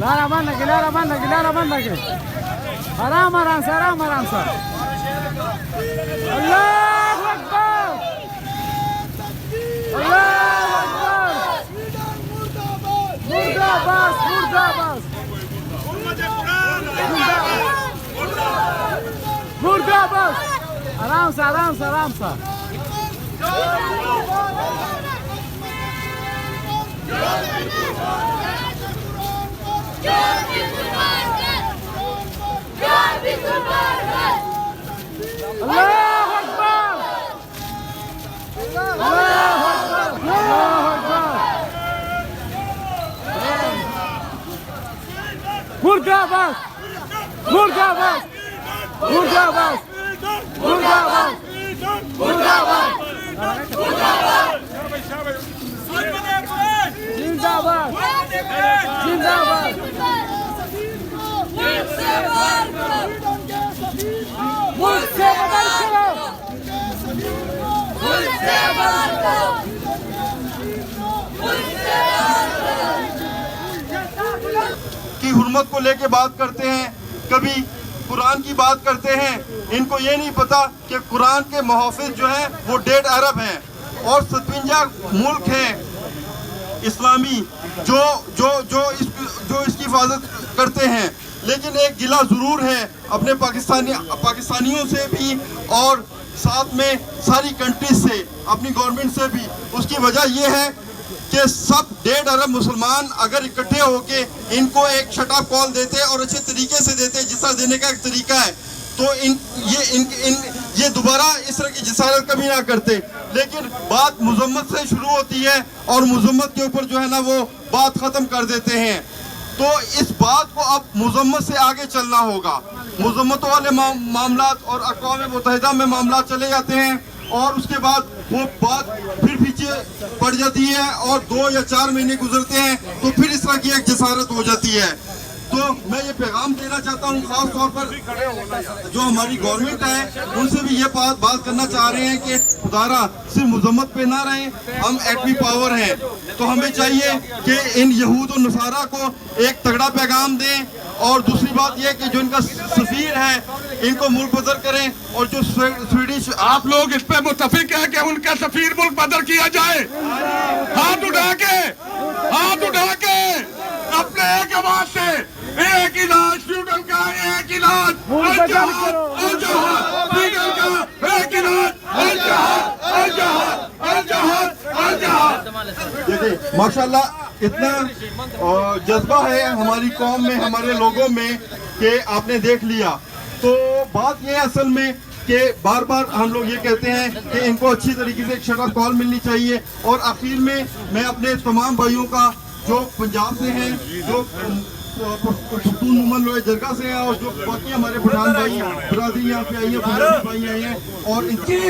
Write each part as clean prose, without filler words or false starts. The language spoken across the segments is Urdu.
لارا بند کی، لارا بند کی، لارا بند کی. آرام آرام سے، آرام آرام سے. اللہ اکبر، اللہ اکبر. مردہ باز، مردہ باز، مردہ باز. آرام سے، آرام سے، آرام سے. اللہ اکبر، اللہ اکبر، اللہ اکبر. مردہ باز، مردہ باز، مردہ باز، مردہ باز، مردہ باز. زندہ باد، زندہ باد. ملک سے بدل کرو، ملک سے بدل کرو. کی حرمت کو لے کے بات کرتے ہیں، کبھی قرآن کی بات کرتے ہیں. ان کو یہ نہیں پتا کہ قرآن کے محافظ جو ہیں وہ 1.5 ارب ہیں اور 57 ملک ہیں اسلامی جو اس کی حفاظت کرتے ہیں. لیکن ایک گلہ ضرور ہے اپنے پاکستانیوں سے بھی اور ساتھ میں ساری کنٹریز سے، اپنی گورنمنٹ سے بھی. اس کی وجہ یہ ہے کہ سب 1.5 ارب مسلمان اگر اکٹھے ہو کے ان کو ایک شٹ اپ کال دیتے اور اچھے طریقے سے دیتے، جس طرح دینے کا ایک طریقہ ہے، تو یہ دوبارہ اس طرح کی جسارت کبھی نہ کرتے. لیکن بات مذمت سے شروع ہوتی ہے اور مذمت کے اوپر جو ہے نا وہ بات ختم کر دیتے ہیں. تو اس بات کو اب مذمت سے آگے چلنا ہوگا. مذمتوں والے معاملات اور اقوام متحدہ میں معاملات چلے جاتے ہیں اور اس کے بعد وہ بات پھر پیچھے پڑ جاتی ہے اور 2 یا 4 مہینے گزرتے ہیں تو پھر اس طرح کی ایک جسارت ہو جاتی ہے. تو میں یہ پیغام دینا چاہتا ہوں خاص طور پر جو ہماری گورنمنٹ ہے ان سے بھی یہ بات کرنا چاہ رہے ہیں کہ خدارہ صرف مذمت پہ نہ رہیں، ہم ایٹمی پاور ہیں تو ہمیں چاہیے کہ ان یہود و نصارہ کو ایک تگڑا پیغام دیں. اور دوسری بات یہ کہ جو ان کا سفیر ہے ان کو ملک بدر کریں. اور جو سویڈش، آپ لوگ اس پہ متفق ہیں کہ ان کا سفیر ملک بدر کیا جائے؟ ہاتھ اٹھا کے، ہاتھ اٹھا کے اپنے ایک آواز سے ایک علاج فیوڈل کا، ایک علاج الجہاد، الجہاد فیوڈل کا، ایک علاج الجہاد، الجہاد، الجہاد، الجہاد. دیکھیں ماشاءاللہ اتنا جذبہ ہے ہماری قوم میں، ہمارے لوگوں میں کہ آپ نے دیکھ لیا. تو بات یہ ہے اصل میں کہ بار بار ہم لوگ یہ کہتے ہیں کہ ان کو اچھی طریقے سے ایک شٹ اپ کال ملنی چاہیے. اور آخر میں اپنے تمام بھائیوں کا جو پنجاب سے ہیں، جو پختون مومن لوہے جرگہ سے ہیں اور جو باقی ہمارے پٹھان بھائی برادری یہاں پہ آئی ہیں، پنجابی بھائی آئے ہیں، اور ان کی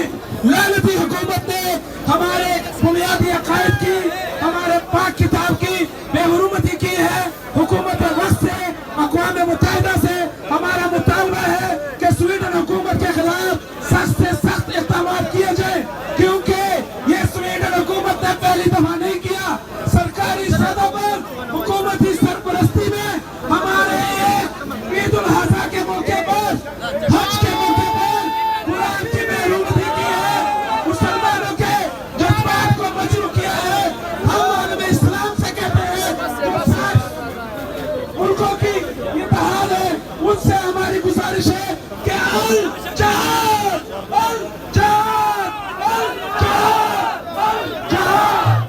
لعنتی حکومت نے ہمارے بنیادی عقائد کی، ہمارے پاک کتاب کی بے حرمتی کی ہے. حکومت وسط سے، اقوام متحدہ سے ہمارا مطالبہ ہے کہ سویڈن حکومت کے خلاف سخت سے سخت اقدامات کیے جائیں، کیونکہ یہ سویڈن حکومت نے پہلی دفعہ نہیں کیا. سرکاری سطح پر حکومتی سرپرستی میں ہمارے عید الاضحیٰ کے موقع پر، حج کے موقع پر قرآن کی بے حرمتی کی ہے، مسلمانوں کے جذبات کو مجروح کیا ہے. ہم عالم اسلام سے کہتے ہیں ملکوں کی اتحاد ہے، ان سے ہماری گزارش ہے کہ الجہاد، الجہاد، الجہاد، الجہاد.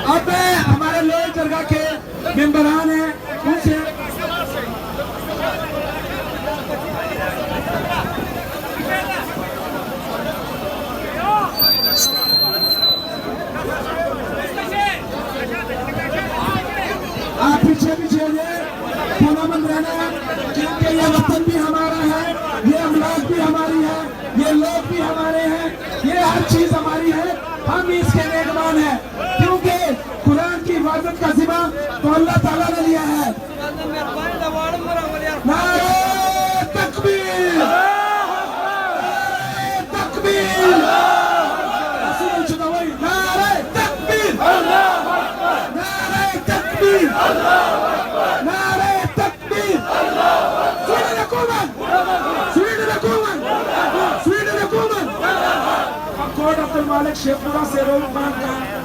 اب میں ہمارے لوہے جرگہ کے ممبران ہیں ان سے آپ پیچھے پیچھے پورا مند رہنا ہے، کیونکہ یہ وطن بھی ہمارا ہے، یہ املاک بھی ہماری ہے، یہ لوگ بھی ہمارے ہیں، یہ ہر چیز ہماری ہے. ہم اس کے نگہبان ہیں کیونکہ قرآن کی حفاظت کا ذمہ تو اللہ تعالیٰ نے لیا ہے. نعرہ تکبیر، نعرہ تکبیر. حکومت سویڈن حکومت سویڈن حکومت کوٹ عبد المالک شیخ پورہ سے روح خان کا